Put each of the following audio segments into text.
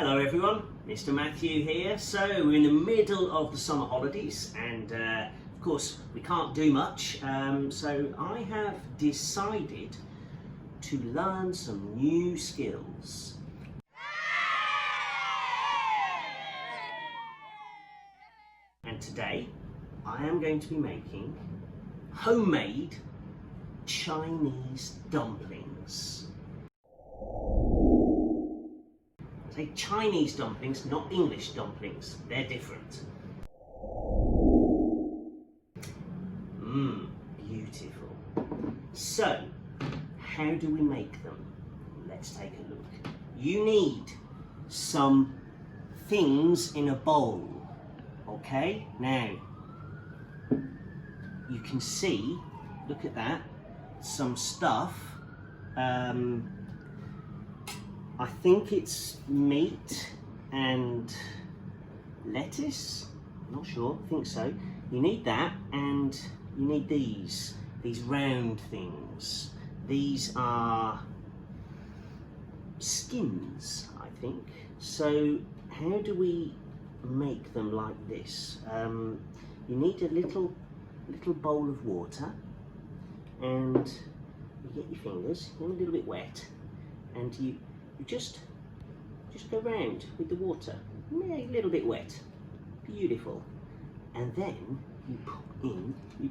Hello everyone, Mr. Matthew here. So we're in the middle of the summer holidays and of course we can't do much, so I have decided to learn some new skills. And today I am going to be making homemade Chinese dumplings. Say Chinese dumplings, not English dumplings. They're different. Beautiful. So, how do we make them? Let's take a look. You need some things in a bowl. Okay? Now, you can see, look at that, some stuff. I think it's meat and lettuce, I'm not sure, I think so. You need that, and you need these round things. These are skins, I think. So how do we make them like this? You need a little bowl of water, and you get your fingers, they're a little bit wet, and you just go round with the water, a little bit wet, beautiful, and then you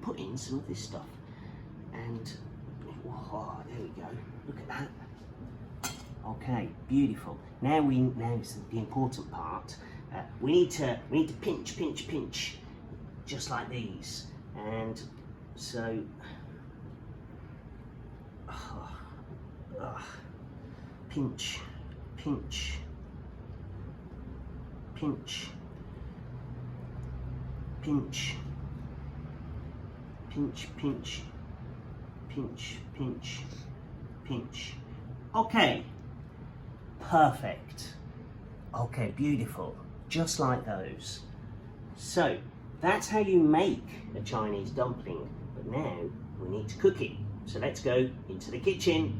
put in some of this stuff, and there we go. Look at that. Okay, beautiful. Now it's the important part. We need to pinch, just like these, and so. Pinch, pinch, pinch, pinch, pinch, pinch, pinch, pinch, pinch. Okay, perfect. Okay, beautiful, just like those. So that's how you make a Chinese dumpling, but now we need to cook it. So let's go into the kitchen.